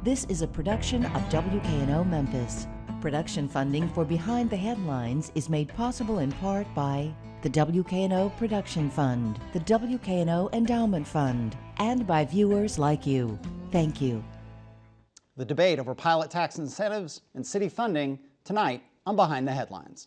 This is a production of WKNO Memphis. Production funding for Behind the Headlines is made possible in part by the WKNO Production Fund, the WKNO Endowment Fund, and by viewers like you. Thank you. The debate over pilot tax incentives and city funding tonight on Behind the Headlines.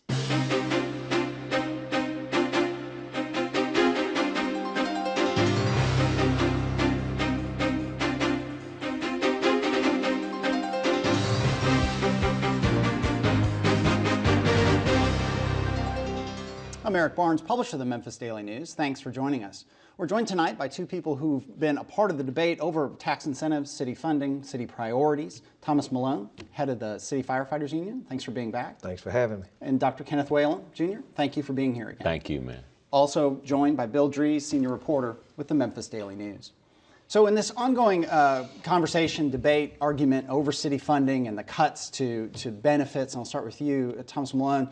I'm Eric Barnes, publisher of the Memphis Daily News. Thanks for joining us. We're joined tonight by two people who've been a part of the debate over tax incentives, city funding, city priorities. Thomas Malone, head of the City Firefighters Union. Thanks for being back. Thanks for having me. And Dr. Kenneth Whalen, Jr., thank you for being here again. Thank you, man. Also joined by Bill Dries, senior reporter with the Memphis Daily News. So in this ongoing conversation, debate, argument over city funding and the cuts to benefits, and I'll start with you, Thomas Malone,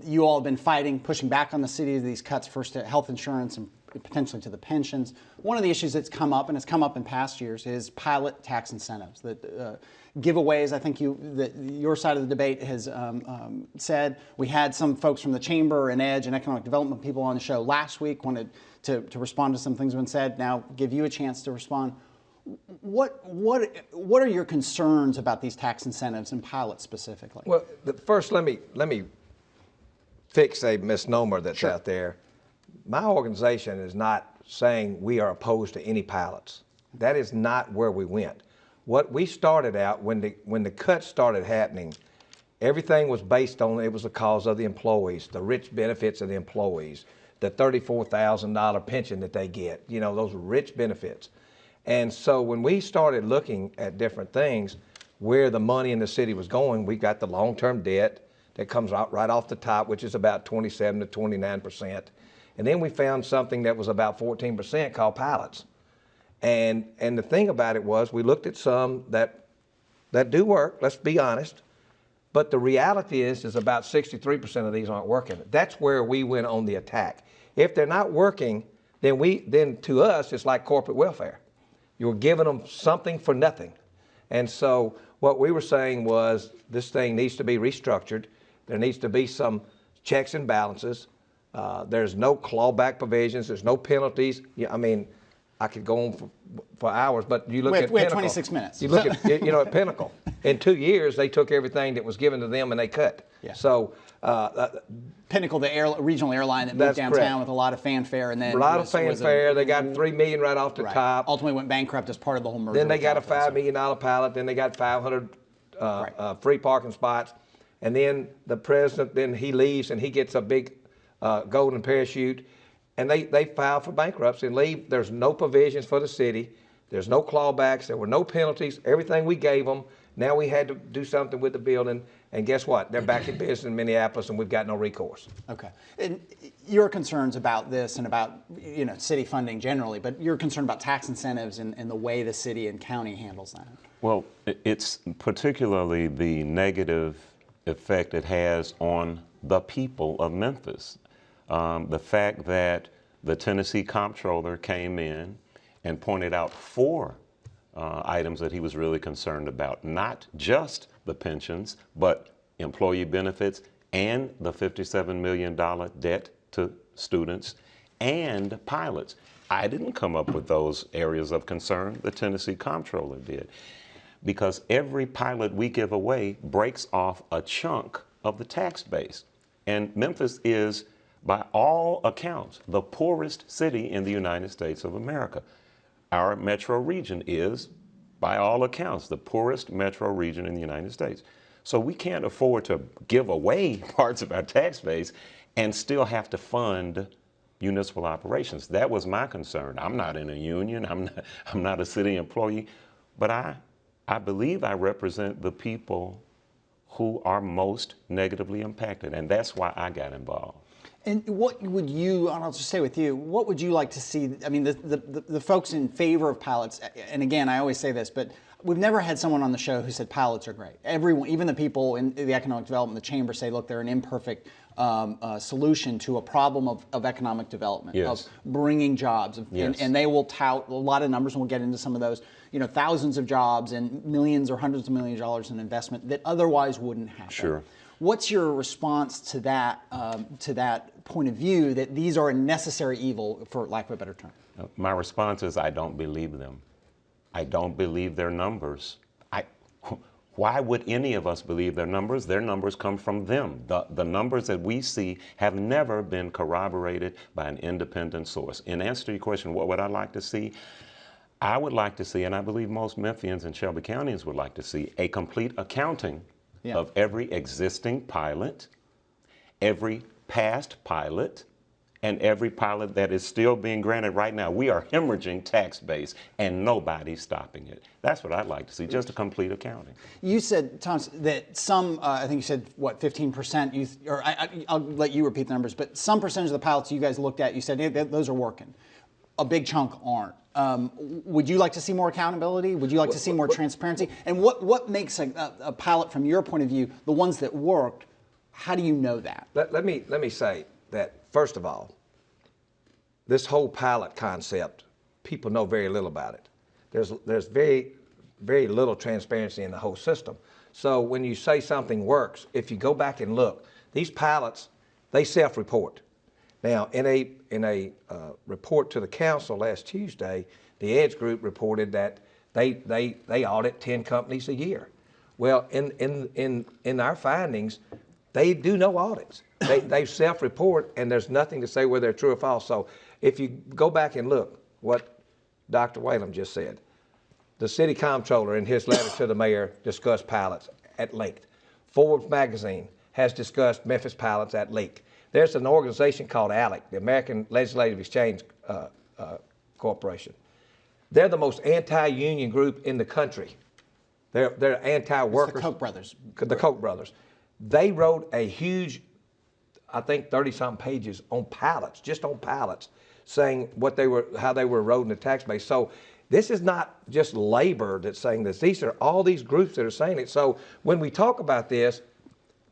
you all have been fighting, pushing back on the city, these cuts first to health insurance and potentially to the pensions. One of the issues that's come up, and it's come up in past years, is pilot tax incentives. That giveaways, I think your side of the debate has said. We had some folks from the Chamber and EDGE and economic development people on the show last week, wanted to respond to some things that have been said. Now give you a chance to respond. What are your concerns about these tax incentives and pilots specifically? Well, first let me fix a misnomer that's out there. My organization is not saying we are opposed to any pilots. That is not where we went. What we started out, when the cuts started happening, everything was based on, it was the cause of the employees, the rich benefits of the employees, the $34,000 pension that they get, you know, those rich benefits. And so when we started looking at different things, where the money in the city was going, we got the long-term debt that comes out right off the top, which is about 27 to 29%. And then we found something that was about 14% called pilots. And the thing about it was, we looked at some that do work, let's be honest, but the reality is about 63% of these aren't working. That's where we went on the attack. If they're not working, then to us, it's like corporate welfare. You're giving them something for nothing. And so what we were saying was, this thing needs to be restructured. There needs to be some checks and balances. There's no clawback provisions. There's no penalties. Yeah, I mean, I could go on for hours, but you look at Pinnacle. We have 26 minutes. You look at, at Pinnacle. In 2 years, they took everything that was given to them and they cut. Yeah. So Pinnacle, the regional airline that moved downtown correct. With a lot of fanfare, and then a lot of fanfare. They got $3 million right off the top. Ultimately went bankrupt as part of the whole merger. Then they got a $5 million pilot. Then they got 500 free parking spots. And then the president, then he leaves and he gets a big golden parachute, and they file for bankruptcy and leave. There's no provisions for the city. There's no clawbacks. There were no penalties. Everything we gave them, now we had to do something with the building. And guess what? They're back in business in Minneapolis, and we've got no recourse. Okay. And your concerns about this and about city funding generally, but you're concerned about tax incentives and the way the city and county handles that. Well, it's particularly the negative effect it has on the people of Memphis. The fact that the Tennessee comptroller came in and pointed out 4 items that he was really concerned about, not just the pensions, but employee benefits and the $57 million debt to students and pilots. I didn't come up with those areas of concern, the Tennessee comptroller did. Because every pilot we give away breaks off a chunk of the tax base. And Memphis is, by all accounts, the poorest city in the United States of America. Our metro region is, by all accounts, the poorest metro region in the United States. So we can't afford to give away parts of our tax base and still have to fund municipal operations. That was my concern. I'm not in a union, I'm not a city employee, but I believe I represent the people who are most negatively impacted, and that's why I got involved. And what would you, and I'll just stay with you, what would you like to see? I mean, the folks in favor of pilots, and again, I always say this, but we've never had someone on the show who said pilots are great. Everyone, even the people in the economic development, the chamber, say, look, they're an imperfect solution to a problem of economic development, Yes. of bringing jobs, Yes. and they will tout a lot of numbers, and we'll get into some of those. Thousands of jobs and millions or hundreds of millions of dollars in investment that otherwise wouldn't happen. Sure. What's your response to that point of view that these are a necessary evil, for lack of a better term? My response is I don't believe them. I don't believe their numbers. Why would any of us believe their numbers? Their numbers come from them. The numbers that we see have never been corroborated by an independent source. In answer to your question, what would I like to see? I would like to see, and I believe most Memphians and Shelby Countyans would like to see, a complete accounting of every existing pilot, every past pilot, and every pilot that is still being granted right now. We are hemorrhaging tax base, and nobody's stopping it. That's what I'd like to see, just a complete accounting. You said, Thomas, that some, I think you said, what, 15%, I'll let you repeat the numbers, but some percentage of the pilots you guys looked at, you said, hey, those are working. A big chunk aren't. Would you like to see more accountability? Would you like to see more transparency? And what makes a pilot, from your point of view, the ones that worked, how do you know that? Let me say that, first of all, this whole pilot concept, people know very little about it. There's very, very little transparency in the whole system. So when you say something works, if you go back and look, these pilots, they self-report. Now, in a report to the council last Tuesday, the EDGE group reported that they audit 10 companies a year. Well, in our findings, they do no audits. They self-report, and there's nothing to say whether they're true or false. So if you go back and look what Dr. Whalum just said, the city comptroller in his letter to the mayor discussed pilots at length. Forbes magazine has discussed Memphis pilots at length. There's an organization called ALEC, the American Legislative Exchange Corporation. They're the most anti-union group in the country. They're anti-workers. It's the Koch brothers. The Koch brothers. They wrote a huge, I think 30-something pages on pilots, just on pilots, saying how they were eroding the tax base. So this is not just labor that's saying this. These are all these groups that are saying it. So when we talk about this,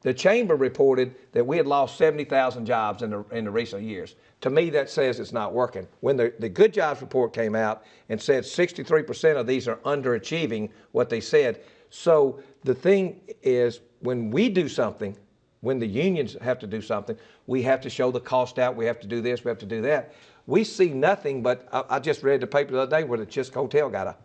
the chamber reported that we had lost 70,000 jobs in the recent years. To me, that says it's not working. When the Good Jobs report came out and said 63% of these are underachieving what they said. So the thing is, when we do something, when the unions have to do something, we have to show the cost out, we have to do this, we have to do that. We see nothing but, I just read the paper the other day where the Chisk Hotel got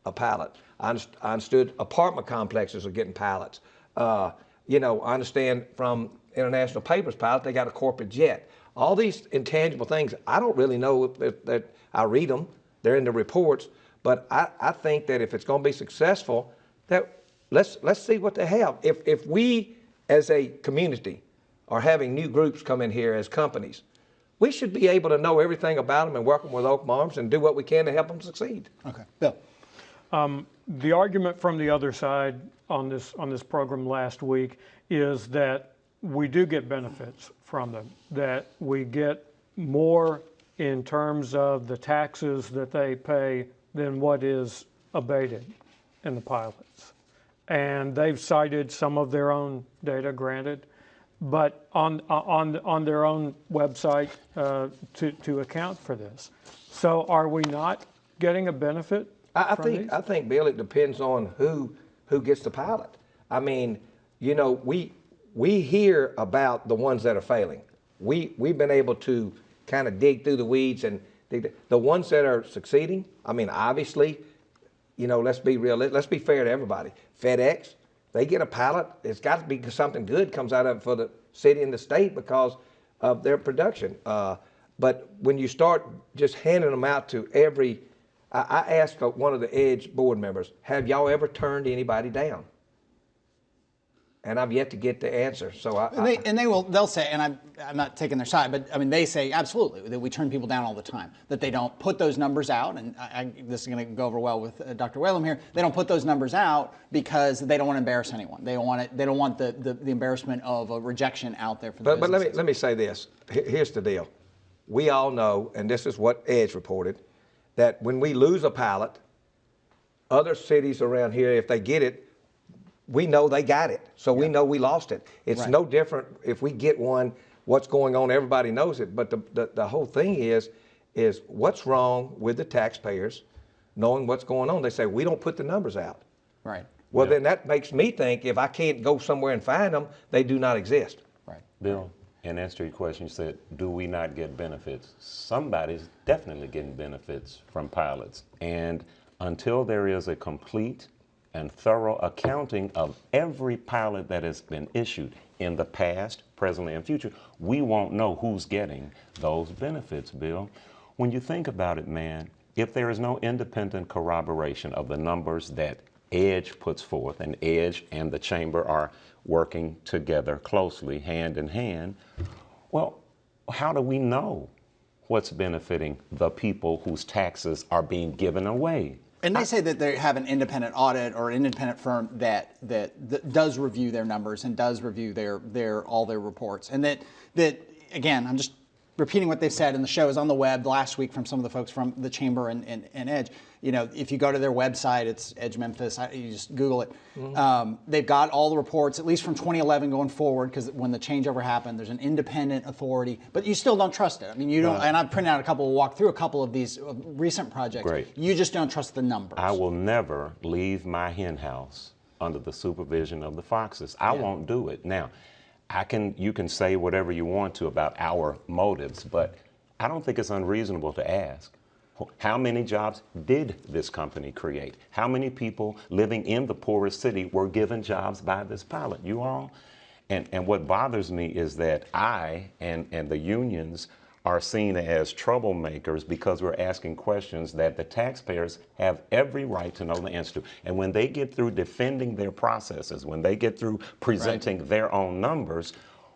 a pilot. I understood apartment complexes are getting pilots. I understand from International Paper's pilot, they got a corporate jet. All these intangible things, I don't really know that I read them. They're in the reports. But I think that if it's going to be successful, that let's see what they have. If we, as a community, are having new groups come in here as companies, we should be able to know everything about them and work them with open arms and do what we can to help them succeed. Okay, Bill. The argument from the other side on this program last week is that we do get benefits from them, that we get more in terms of the taxes that they pay than what is abated in the pilots. And they've cited some of their own data, granted, but on their own website to account for this. So are we not getting a benefit? I think, Bill, it depends on who gets the pilot. I mean, we hear about the ones that are failing. We've been able to kind of dig through the weeds and the ones that are succeeding. I mean, obviously, let's be real. Let's be fair to everybody. FedEx, they get a pilot. It's got to be something good comes out of it for the city and the state because of their production. But when you start just handing them out to every, I asked one of the EDGE board members, have y'all ever turned anybody down? And I've yet to get the answer. So they'll say, and I'm not taking their side, but I mean, they say absolutely that we turn people down all the time, that they don't put those numbers out. And this is going to go over well with Dr. Whalum here. They don't put those numbers out because they don't want to embarrass anyone. They don't want it. They don't want the embarrassment of a rejection out there for the businesses. But let me say this. Here's the deal. We all know, and this is what EDGE reported, that when we lose a pilot, other cities around here, if they get it, we know they got it. So we know we lost it. It's Right. no different if we get one, what's going on, everybody knows it. But the whole thing is what's wrong with the taxpayers knowing what's going on? They say, we don't put the numbers out. Right. Well, then that makes me think if I can't go somewhere and find them, they do not exist. Right. Bill, in answer to your question, you said, do we not get benefits? Somebody's definitely getting benefits from pilots. And until there is a complete and thorough accounting of every pilot that has been issued in the past, presently, and future, we won't know who's getting those benefits, Bill. When you think about it, man, if there is no independent corroboration of the numbers that EDGE puts forth, and EDGE and the chamber are working together closely, hand in hand, well, how do we know what's benefiting the people whose taxes are being given away? And they say that they have an independent audit or an independent firm that does review their numbers and does review all their reports, and that again, I'm just repeating what they've said in the show is on the web last week from some of the folks from the chamber and EDGE. You know, if you go to their website, it's EDGE Memphis. You just Google it. They've got all the reports, at least from 2011 going forward, because when the changeover happened, there's an independent authority, but you still don't trust it. I mean, you don't. And I've printed out walked through a couple of these recent projects. Great. You just don't trust the numbers. I will never leave my hen house under the supervision of the Foxes. I won't do it. Now, you can say whatever you want to about our motives, but I don't think it's unreasonable to ask, how many jobs did this company create? How many people living in the poorest city were given jobs by this pilot? You all? And what bothers me is that I and the unions are seen as troublemakers because we're asking questions that the taxpayers have every right to know the answer to. And when they get through defending their processes, when they get through presenting their own numbers,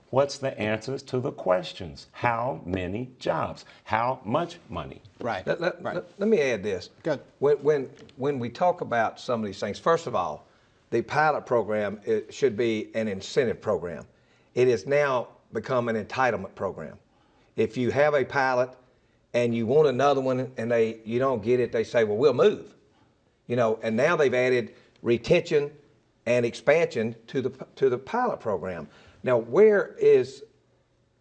what's the answers to the questions? How many jobs? How much money? Right. Let me add this. Good. When we talk about some of these things, first of all, the pilot program, it should be an incentive program. It has now become an entitlement program. If you have a pilot and you want another one and you don't get it, they say, well, we'll move. You know, and now they've added retention and expansion to the pilot program. Now, where is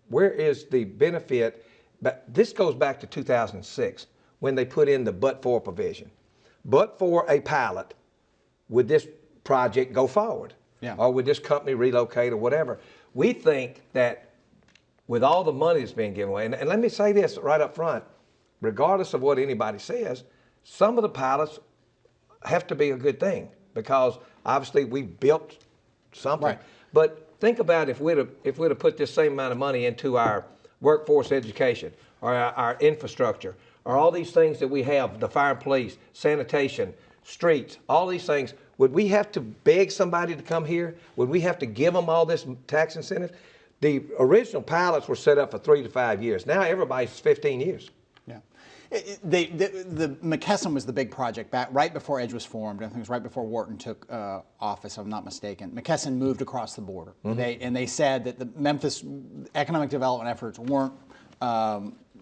the benefit? But this goes back to 2006 when they put in the but-for provision. But for a pilot, would this project go forward? Yeah. Or would this company relocate or whatever? We think that with all the money that's being given away, and let me say this right up front, regardless of what anybody says, some of the pilots have to be a good thing because obviously we built something. Right. But think about if we'd have put this same amount of money into our workforce education or our infrastructure or all these things that we have, the fire and police, sanitation, streets, all these things, would we have to beg somebody to come here? Would we have to give them all this tax incentive? The original pilots were set up for 3 to 5 years. Now everybody's 15 years. Yeah. The McKesson was the big project back right before EDGE was formed. I think it was right before Wharton took office, if I'm not mistaken. McKesson moved across the border. They said that the Memphis economic development efforts weren't,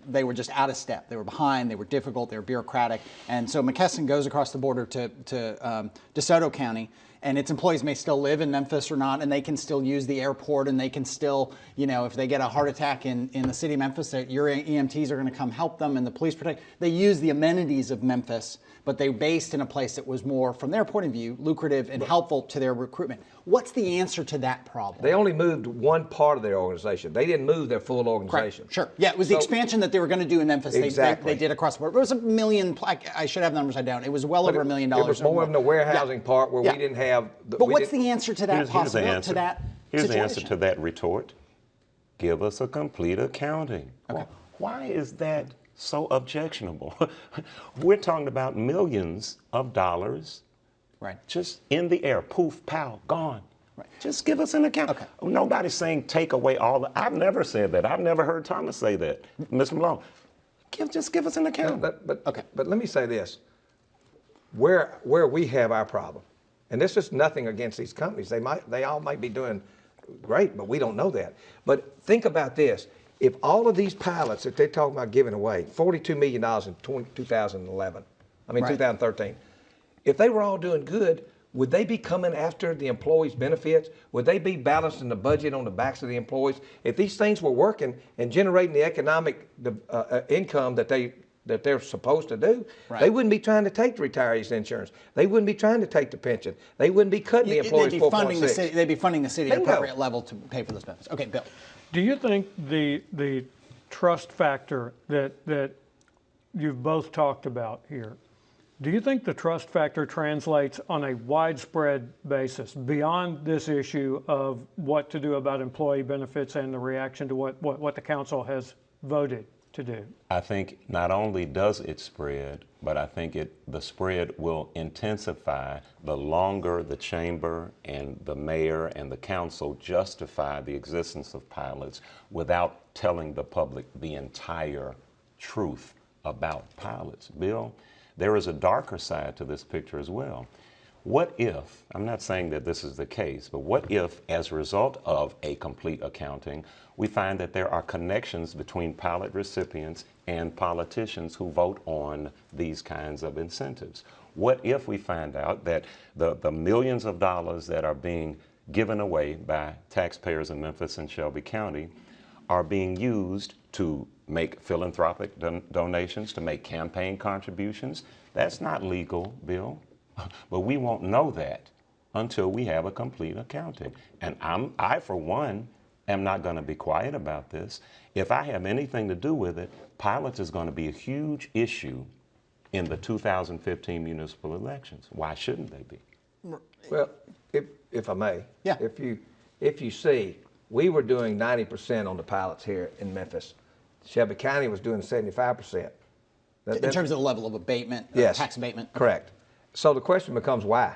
they were just out of step. They were behind, they were difficult, they were bureaucratic. And so McKesson goes across the border to DeSoto County, and its employees may still live in Memphis or not, and they can still use the airport, and they can still, you know, if they get a heart attack in the city of Memphis, that your EMTs are going to come help them, and the police protect. They use the amenities of Memphis, but they based in a place that was more, from their point of view, lucrative and helpful to their recruitment. What's the answer to that problem? They only moved one part of their organization. They didn't move their full organization. Correct. Sure. Yeah, it was the expansion that they were going to do in Memphis. Exactly. They did across the border. It was $1 million. I should have the numbers I don't. It was well over $1 million. It was more of the warehousing part where we didn't have. But what's the answer to that Here's the possibility? answer. To that Here's the situation? answer to that retort. Give us a complete accounting. Okay. Well, why is that so objectionable? We're talking about millions of dollars Right. just in the air. Poof, pow, gone. Right. Just give us an account. Okay. Nobody's saying take away all the. I've never said that. I've never heard Thomas say that. Mr. Malone, just give us an account. But let me say this. Where we have our problem, and this is nothing against these companies. They all might be doing great, but we don't know that. But think about this. If all of these pilots that they're talking about giving away, $42 million in 2011, Right. 2013, if they were all doing good, would they be coming after the employees' benefits? Would they be balancing the budget on the backs of the employees? If these things were working and generating the economic income that they're supposed to do, they wouldn't be trying to take the retirees' insurance. They wouldn't be trying to take the pension. They wouldn't be cutting the employees' 4.6. They'd be funding the city at Bingo. appropriate level to pay for those benefits. Okay, Bill. Do you think the trust factor that you've both talked about here, do you think the trust factor translates on a widespread basis beyond this issue of what to do about employee benefits and the reaction to what the council has voted to do? I think not only does it spread, but I think the spread will intensify the longer the chamber and the mayor and the council justify the existence of pilots without telling the public the entire truth about pilots. Bill, there is a darker side to this picture as well. What if, I'm not saying that this is the case, but what if, as a result of a complete accounting, we find that there are connections between pilot recipients and politicians who vote on these kinds of incentives? What if we find out that the millions of dollars that are being given away by taxpayers in Memphis and Shelby County are being used to make philanthropic donations, to make campaign contributions? That's not legal, Bill. But we won't know that until we have a complete accounting. And I, for one, am not going to be quiet about this. If I have anything to do with it, pilots is going to be a huge issue in the 2015 municipal elections. Why shouldn't they be? Well, if I may, Yeah. if you see, we were doing 90% on the pilots here in Memphis. Shelby County was doing 75%. In terms of the level of abatement, Yes. tax abatement? Correct. So the question becomes why?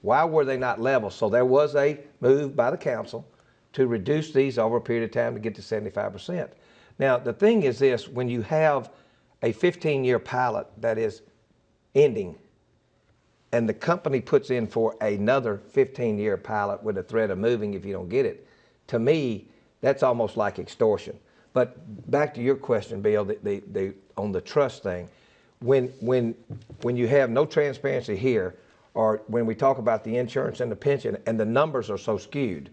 Why were they not level? So there was a move by the council to reduce these over a period of time to get to 75%. Now, the thing is this, when you have a 15-year pilot that is ending, and the company puts in for another 15-year pilot with a threat of moving if you don't get it, to me, that's almost like extortion. But back to your question, Bill, on the trust thing, when you have no transparency here, or when we talk about the insurance and the pension, and the numbers are so skewed,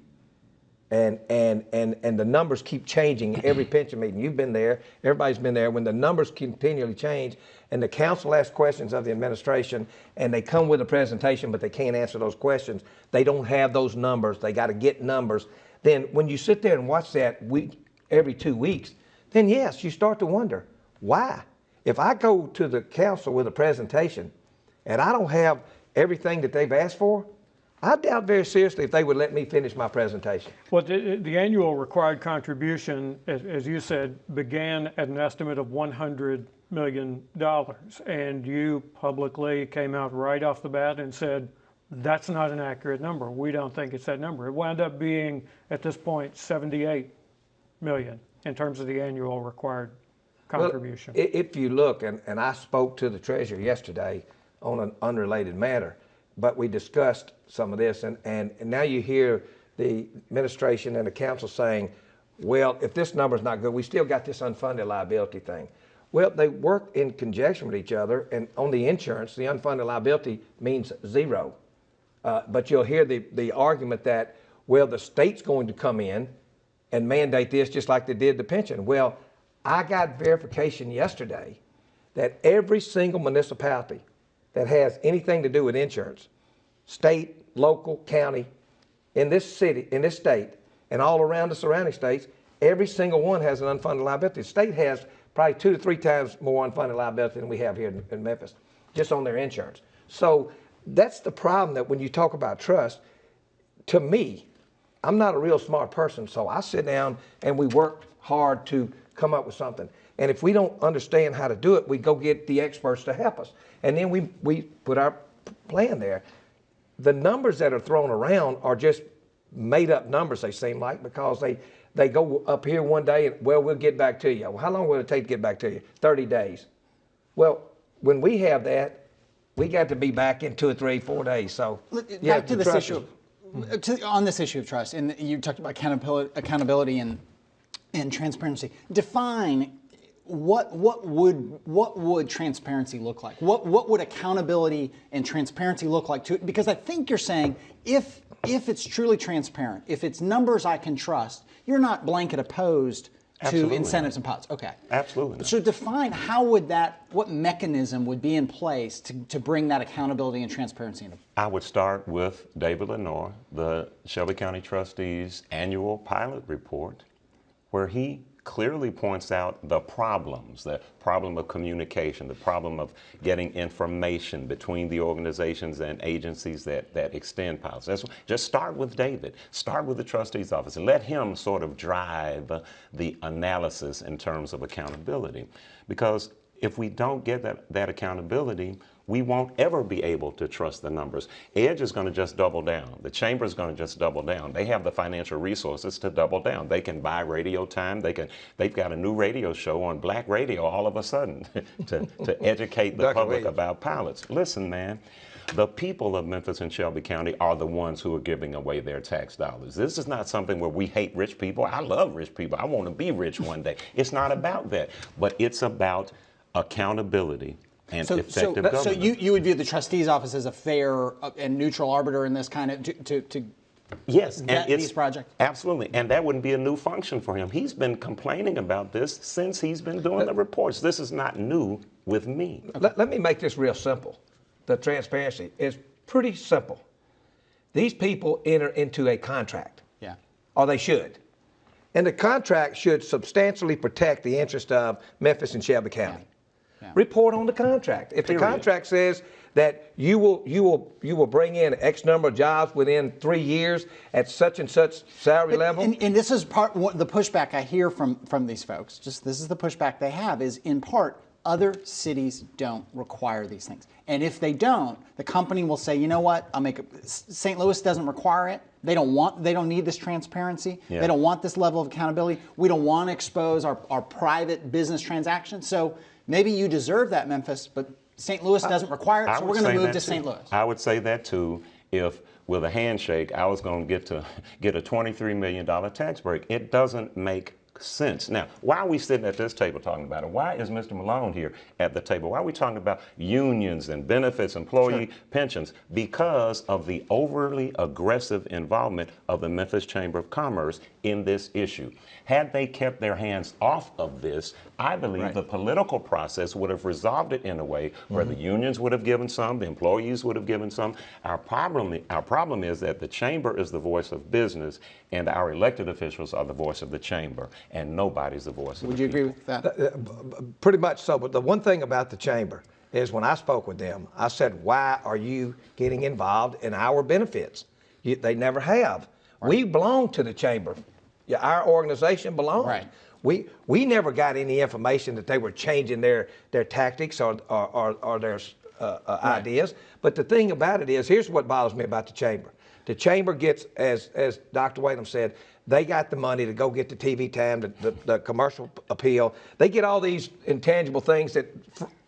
and the numbers keep changing every pension meeting. You've been there, everybody's been there. When the numbers continually change, and the council asks questions of the administration, and they come with a presentation, but they can't answer those questions. They don't have those numbers. They got to get numbers. Then when you sit there and watch that every 2 weeks, then yes, you start to wonder, why? If I go to the council with a presentation and I don't have everything that they've asked for, I doubt very seriously if they would let me finish my presentation. Well, the annual required contribution, as you said, began at an estimate of $100 million. And you publicly came out right off the bat and said, that's not an accurate number. We don't think it's that number. It wound up being, at this point, $78 million in terms of the annual required contribution. Well, if you look, and I spoke to the treasurer yesterday on an unrelated matter, but we discussed some of this, and now you hear the administration and the council saying, well, if this number's not good, we still got this unfunded liability thing. Well, they work in conjunction with each other, and on the insurance, the unfunded liability means zero. But you'll hear the argument that, well, the state's going to come in and mandate this just like they did the pension. Well, I got verification yesterday that every single municipality that has anything to do with insurance, state, local, county, in this city, in this state, and all around the surrounding states, every single one has an unfunded liability. The state has probably 2 to 3 times more unfunded liability than we have here in Memphis, just on their insurance. So that's the problem, that when you talk about trust, to me, I'm not a real smart person, so I sit down and we work hard to come up with something. And if we don't understand how to do it, we go get the experts to help us. And then we put our plan there. The numbers that are thrown around are just made up numbers, they seem like, because they go up here one day and, well, we'll get back to you. Well, how long will it take to get back to you? 30 days. Well, when we have that, we got to be back in 2 or 3, 4 days. So yeah, back to this issue, on this issue of trust, and you talked about accountability and transparency. Define what would transparency look like? What would accountability and transparency look like to it? Because I think you're saying if it's truly transparent, if it's numbers I can trust, you're not blanket opposed Absolutely to incentives not. and pots. Okay. Absolutely not. So define what mechanism would be in place to bring that accountability and transparency into. I would start with David Lenore, the Shelby County Trustees' annual pilot report, where he clearly points out the problem of communication, the problem of getting information between the organizations and agencies that extend pilots. Just start with David, start with the trustee's office, and let him sort of drive the analysis in terms of accountability. Because if we don't get that accountability, we won't ever be able to trust the numbers. EDGE is going to just double down. The Chamber is going to just double down. They have the financial resources to double down. They can buy radio time. They've got a new radio show on Black Radio all of a sudden to educate the public about pilots. Listen, man. The people of Memphis and Shelby County are the ones who are giving away their tax dollars. This is not something where we hate rich people. I love rich people. I want to be rich one day. It's not about that. But it's about accountability and effective government. So you would view the trustee's office as a fair and neutral arbiter in this kind of to yes, vet these projects? Absolutely, and that wouldn't be a new function for him. He's been complaining about this since he's been doing the reports. This is not new with me. Let me make this real simple. The transparency is pretty simple. These people enter into a contract. Yeah. Or they should. And the contract should substantially protect the interest of Memphis and Shelby County. Yeah. Report on the contract. If the contract says that you will bring in X number of jobs within 3 years at such and such salary level. And this is the pushback I hear from these folks. This is the pushback they have is in part other cities don't require these things. And if they don't, the company will say, you know what, St. Louis doesn't require it. They don't need this transparency. Yeah. They don't want this level of accountability. We don't want to expose our private business transactions. So maybe you deserve that, Memphis, but St. Louis doesn't require it, so we're going to move to St. Louis. I would say that too if with a handshake I was going to get a $23 million tax break. It doesn't make sense. Now, why are we sitting at this table talking about it? Why is Mr. Malone here at the table? Why are we talking about unions and benefits, employee pensions? Because of the overly aggressive involvement of the Memphis Chamber of Commerce in this issue. Had they kept their hands off of this, I believe the political process would have resolved it in a way where the unions would have given some, the employees would have given some. Our problem is that the chamber is the voice of business and our elected officials are the voice of the chamber, and nobody's the voice of the Would you agree people. with that? Pretty much so. But the one thing about the chamber is when I spoke with them, I said, why are you getting involved in our benefits? They never have. We belong to the chamber. Yeah, our organization belongs. Right. We never got any information that they were changing their tactics or their ideas. But the thing about it is, here's what bothers me about the chamber. The chamber gets, as Dr. Whalum said, they got the money to go get the TV time, the commercial appeal. They get all these intangible things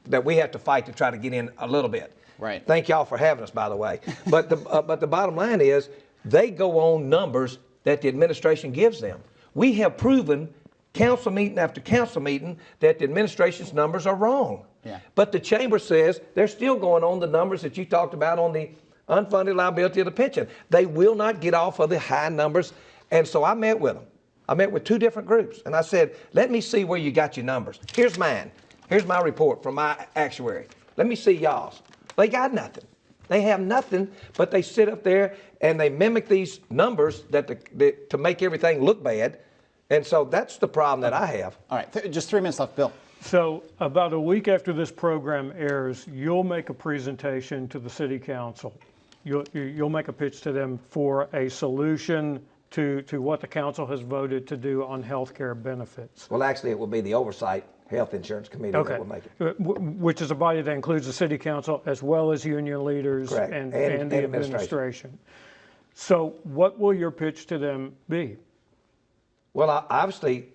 that we have to fight to try to get in a little bit. Right. Thank y'all for having us, by the way. But the bottom line is, they go on numbers that the administration gives them. We have proven council meeting after council meeting that the administration's numbers are wrong. Yeah. But the chamber says they're still going on the numbers that you talked about on the unfunded liability of the pension. They will not get off of the high numbers. And so I met with them. I met with two different groups. And I said, let me see where you got your numbers. Here's mine. Here's my report from my actuary. Let me see y'all's. They got nothing. They have nothing, but they sit up there and they mimic these numbers to make everything look bad. And so that's the problem that I have. All right, just 3 minutes left, Bill. So about a week after this program airs, you'll make a presentation to the city council. You'll make a pitch to them for a solution to what the council has voted to do on health care benefits. Well, actually, it will be the Oversight Health Insurance Committee that will make it. Which is a body that includes the city council as well as union leaders and the administration. So what will your pitch to them be? Well, obviously,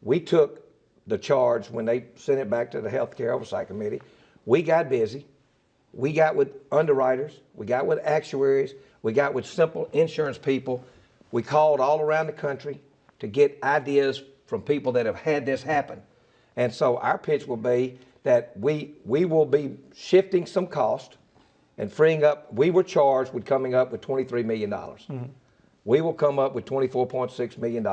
we took the charge when they sent it back to the Healthcare Oversight Committee. We got busy. We got with underwriters. We got with actuaries. We got with simple insurance people. We called all around the country to get ideas from people that have had this happen. And so our pitch will be that we will be shifting some cost and freeing up. We were charged with coming up with $23 million. We will come up with $24.6 million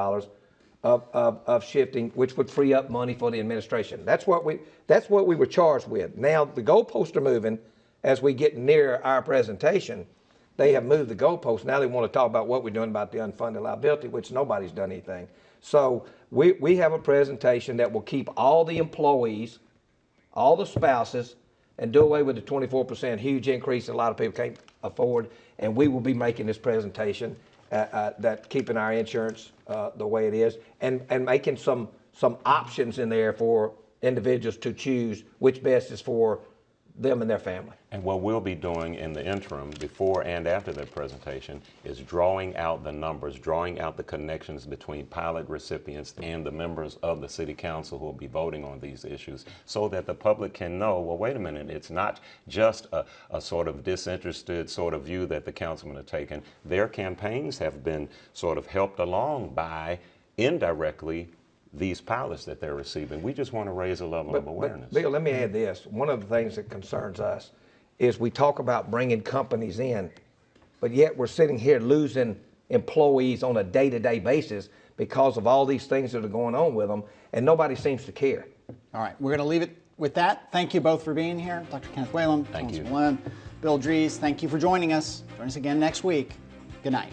of shifting, which would free up money for the administration. That's what we were charged with. Now the goalposts are moving as we get near our presentation. They have moved the goalposts. Now they want to talk about what we're doing about the unfunded liability, which nobody's done anything. So we have a presentation that will keep all the employees, all the spouses, and do away with the 24% huge increase that a lot of people can't afford. And we will be making this presentation that keeping our insurance the way it is, and making some options in there for individuals to choose which best is for them and their family. And what we'll be doing in the interim, before and after the presentation, is drawing out the numbers, drawing out the connections between pilot recipients and the members of the City Council who will be voting on these issues, so that the public can know, well, wait a minute, it's not just a sort of disinterested sort of view that the councilmen are taking. Their campaigns have been sort of helped along by, indirectly, these pilots that they're receiving. We just want to raise a level of awareness. But Bill, let me add this. One of the things that concerns us is we talk about bringing companies in, but yet we're sitting here losing employees on a day-to-day basis because of all these things that are going on with them, and nobody seems to care. All right, we're going to leave it with that. Thank you both for being here. Dr. Kenneth Whalum, Thank you. Bill Drees, thank you for joining us. Join us again next week. Good night.